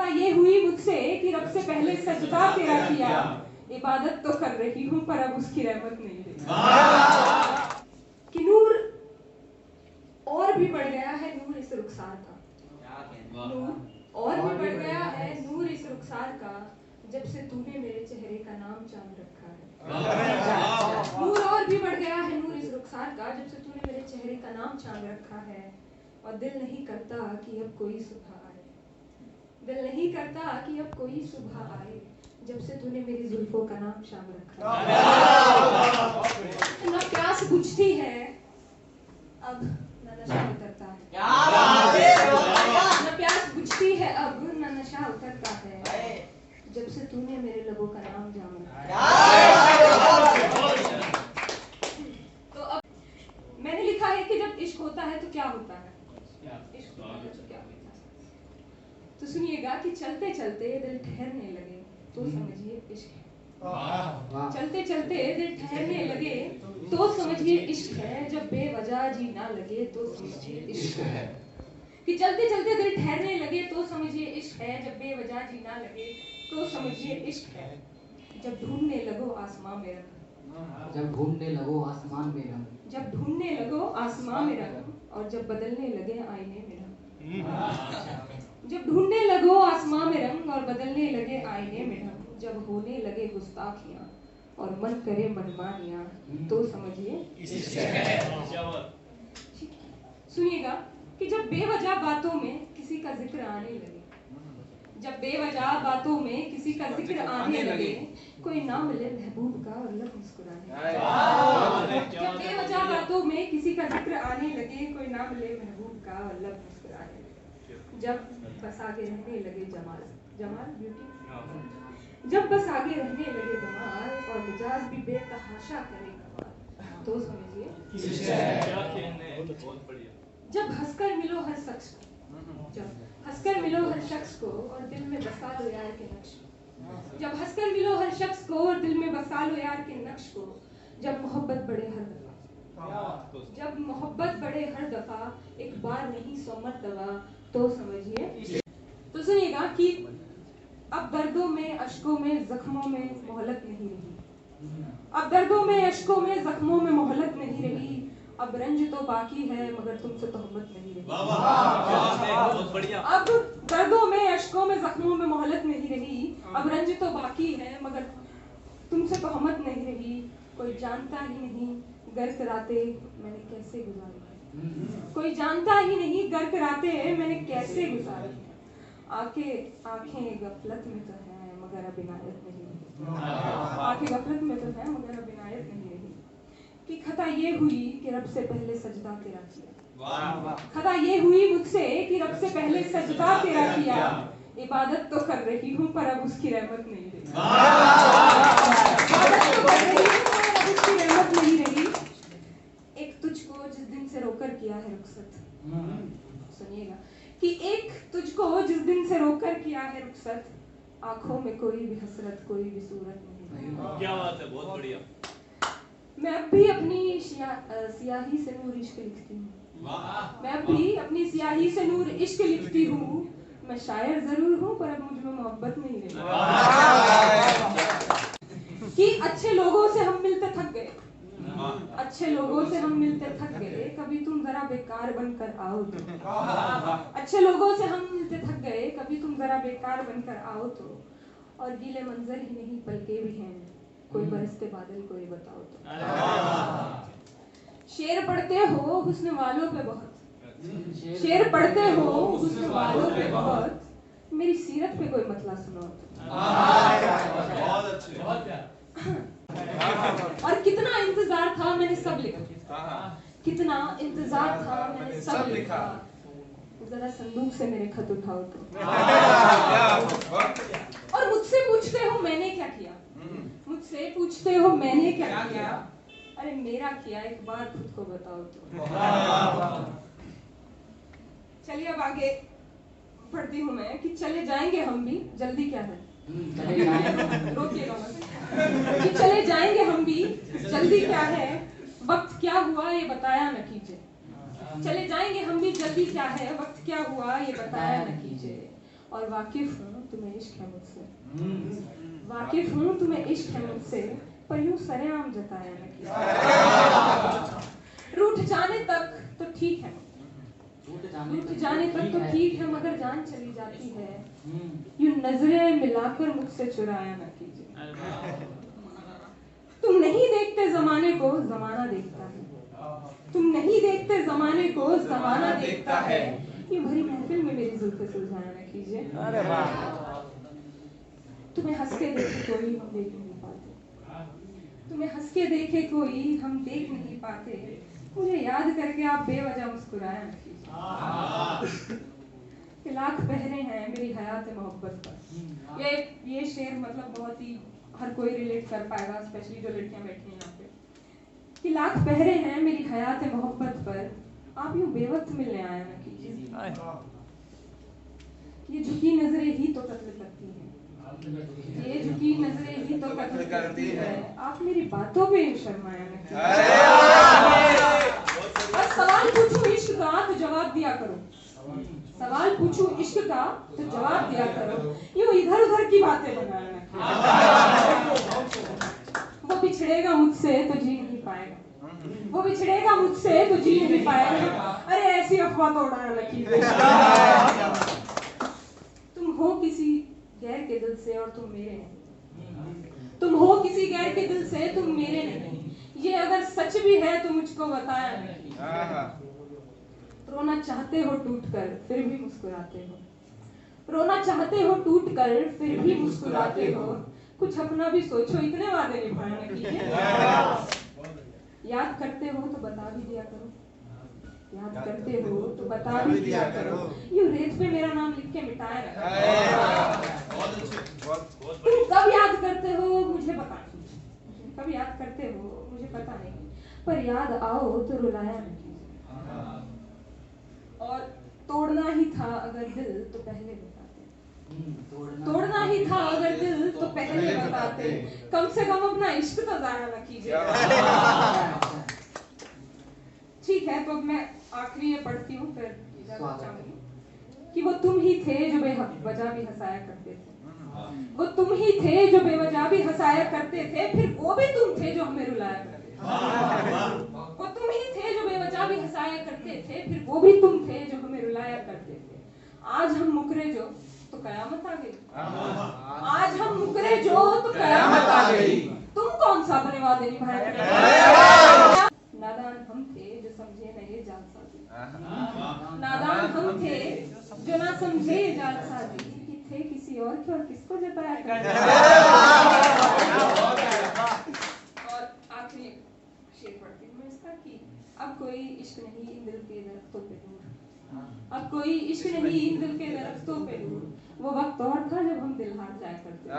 खता ये हुई मुझसे कि रब से पहले सजदा तेरा किया, इबादत तो कर रही हूँ पर अब उसकी रहमत नहीं रही। कि नूर और भी बढ़ गया है नूर इस रुखसार का, नूर और भी बढ़ गया है नूर इस रुखसार का, जब से तूने मेरे चेहरे का नाम चांद रखा है। नूर और भी बढ़ गया है नूर इस रुखसार का, जब से तूने मेरे चेहरे का नाम चांद रखा है। और दिल नहीं करता कि अब कोई सुबह आए, दिल नहीं करता कि अब कोई सुबह आए, जब से तूने मेरी जुल्फों का नाम शाम रखा है। ना प्यास बुझती है अब ना नशा उतरता है, ना प्यास बुझती है अब ना नशा उतरता है, जब से तूने मेरे लबों का नाम जाम रखा है। तो अब मैंने लिखा है कि जब इश्क होता है तो क्या होता है, इश्क होता है तो क्या होता है। तो सुनिएगा कि चलते चलते दिल ठहरने लगे तो समझिए इश्क है। चलते चलते दिल ठहरने लगे तो समझिए इश्क है, जब बेवजह जी ना लगे तो समझिए इश्क है। कि चलते चलते दिल ठहरने लगे तो समझिए इश्क है, जब बेवजह जी ना लगे तो समझिए इश्क है। जब ढूंढने लगो आसमां में रंग, जब ढूंढने लगो आसमान में रंग, जब ढूंढने लगो आसमां में रंग, और जब बदलने लगे आईने में रंग। जब ढूंढने लगो आसमां में रंग और बदलने लगे आईने में रंग, जब होने लगे गुस्ताखियां और मन करे मनमानियां, तो समझिए इश्क है। सुनिएगा कि जब बेवजह बातों में किसी का जिक्र आने लगे, जब बेवजह बातों में किसी का जिक्र आने लगे, कोई ना मिले महबूब का और लब मुस्कुराने। जब बेवजह बातों में किसी का जिक्र आने लगे, कोई ना मिले महबूब का और लब मुस्कुराने लगे। जब बस आगे रहने लगे जमाल, जमाल ब्यूटी, जब बस आगे रहने लगे जमाल और मिजाज भी बेतहाशा करे कमाल, तो समझिए जब हंसकर मिलो हर शख्स को, जब हंसकर मिलो हर शख्स को और दिल में बसा लो यार के नक्श को, जब हंसकर मिलो हर शख्स को और दिल में बसा लो यार के नक्श को, जब मोहब्बत बढ़े हर दफा, जब मोहब्बत बढ़े हर दफा, एक बार नहीं 100 मरतबा, तो समझिए। तो सुनिएगा कि अब दर्दों में अश्कों में जख्मों में मोहलत नहीं रही, अब दर्दों में अश्कों में जख्मों में मोहलत नहीं रही, अब रंज तो बाकी है मगर तुमसे तोहमत नहीं रही। अब दर्दों में अश्कों में जख्मों में मोहलत नहीं रही, अब रंज तो बाकी है मगर तुमसे तोहमत नहीं रही। कोई जानता ही नहीं गर्क रातें मैंने कैसे गुजारी, कोई जानता ही नहीं गर्क रातें मैंने कैसे गुजारी। आंखें गफलत में तो है मगर अब इनायत नहीं रही, आंखें गफलत में तो है मगर अब इनायत नहीं रही। कि खता ये हुई कि रब से पहले सजदा तेरा किया, खता ये हुई मुझसे कि रब से पहले सजदा तेरा किया, इबादत तो कर रही हूँ पर अब उसकी रहमत नहीं रही, इबादत तो कर रही हूँ पर अब उसकी रहमत नहीं रही। एक तुझको जिस दिन से रोकर किया है रुखसत, सुनिएगा कि एक तुझको जिस दिन से रोकर किया है रुखसत, आंखों में कोई भी हसरत कोई भी सूरत नहीं। क्या बात है, बहुत बढ़िया। मैं अब भी अपनी सियाही से नूर इश्क लिखती हूँ, मैं अब भी अपनी सियाही से नूर इश्क लिखती हूँ। मैं शायर जरूर हूँ पर अब मुझ में मोहब्बत नहीं रही। कि अच्छे लोगों से हम मिलते थक गए, अच्छे लोगों से हम मिलते थक गए, कभी तुम जरा बेकार बनकर आओ तो। अच्छे लोगों से हम मिलते थक गए, कभी तुम जरा बेकार बनकर आओ तो। और गीले मंजर ही नहीं पलके भी हैं, कोई बरसते बादल कोई बताओ तो। शेर पढ़ते हो हुस्न वालों पे बहुत, शेर पढ़ते हो हुस्न वालों पे बहुत, मेरी सीरत पे कोई मतला सुनाओ तो। और कितना इंतजार था मैंने सब लिखा, कितना इंतजार था मैंने सब लिखा, जरा संदूक से मेरे खत उठाओ तो। और मुझसे पूछते हो मैंने क्या किया, मुझसे पूछते हो मैंने क्या किया, अरे मेरा किया एक बार खुद को बताओ तो। चलिए अब आगे पढ़ती हूँ मैं कि चले जाएंगे हम भी, जल्दी क्या है रोकिएगा मत, कि चले जाएंगे हम भी जल्दी क्या है, वक्त क्या हुआ ये बताया न कीजिए। चले जाएंगे हम भी जल्दी क्या है, वक्त क्या हुआ ये बताया न कीजिए। और वाकिफ हूँ तुम्हें इश्क है मुझसे, वाकिफ हूँ तुम्हें इश्क है मुझसे, पर यूं सरेआम जताया न कीजिए। रूठ जाने तक तो ठीक है, रूठ जाने तक तो ठीक है, मगर जान चली जाती है, यूं नजरें मिलाकर मुझसे चुराया न कीजिए। तुम नहीं देखते जमाने को, जमाना देखता है, तुम नहीं देखते जमाने को, जमाना देखता है, ये भरी महफिल में मेरी जुल्फे सुलझाया न कीजिए। तुम्हें हंस के देखे कोई हम देख नहीं पाते, तुम्हें हंस के देखे कोई हम देख नहीं पाते, मुझे याद करके आप बेवजह मुस्कुराया न कीजिए। कि लाख पहरे हैं मेरी हयात मोहब्बत पर, ये शेर मतलब बहुत ही हर कोई रिलेट कर पाएगा, स्पेशली जो लड़कियां बैठी हैं यहाँ पे। कि लाख पहरे हैं मेरी हयात मोहब्बत पर, आप यूं बेवक्त मिलने आया न कीजिए। ये झुकी नजरें ही तो कत्ल करती हैं, ये झुकी नजरें ही तो कत्ल करती है, आप मेरी बातों पे यूं शर्माया न कीजिए। और सवाल पूछूं इश्क का तो जवाब दिया करो, सवाल पूछूं इश्क का तो जवाब दिया करो, यूं इधर उधर की बातें बनाया न कीजिए। वो बिछड़ेगा मुझसे तो जी नहीं पाएगा, वो बिछड़ेगा मुझसे तो जी नहीं पाएगा, अरे ऐसी अफवाह तो उड़ाया न कीजिए। तुम हो किसी गैर के दिल से और तुम मेरे नहीं, तुम हो किसी गैर के दिल से तुम मेरे नहीं, ये अगर सच भी है तो मुझको बताया नहीं। रोना चाहते हो टूट कर फिर भी मुस्कुराते हो, रोना चाहते हो टूट कर फिर भी मुस्कुराते हो, कुछ अपना भी सोचो, इतने वादे निभाया न कीजिए। याद करते हो तो बता भी दिया करो, याद करते हो तो बता भी दिया करो, यूं रेत पे मेरा नाम लिख के मिटाया न करो। तुम कब याद करते हो मुझे पता नहीं, कब याद करते हो मुझे पता नहीं, पर याद आओ तो रुलाया न कीजिए। और तोड़ना ही था अगर दिल तो पहले बताते, तोड़ना ही था अगर दिल तो पहले बताते, कम से कम अपना इश्क तो जाया न कीजिए। ठीक है, तो अब मैं आखिरी ये पढ़ती हूँ फिर इजाजत चाहूंगी। कि वो तुम ही थे जो बेवजह भी हंसाया करते थे, वो तुम ही थे जो बेवजह भी हंसाया करते थे, फिर वो भी तुम थे जो हमें रुलाया करते थे। वो तुम ही थे जो बेवजह भी हंसाया करते थे, फिर वो भी तुम थे जो हमें रुलाया करते थे। आज हम मुकरे जो तो कयामत आ गई, आज हम मुकरे जो तो कयामत आ गई, तुम कौन सा अपने वादे निभाया करते थे। नादान हम थे जो समझे न ये जालसाजी, नादान हम थे जो ना समझे ये जालसाजी, कि थे किसी और के और किसको जताया करते। और आखिरी शेर पढ़ती हूँ मैं इसका कि अब कोई इश्क नहीं इन दिल के दरख्तों पे दूर, अब कोई इश्क नहीं इन दिल के दरख्तों पे दूर, वो वक्त और था जब हम दिल हार जाया करते थे।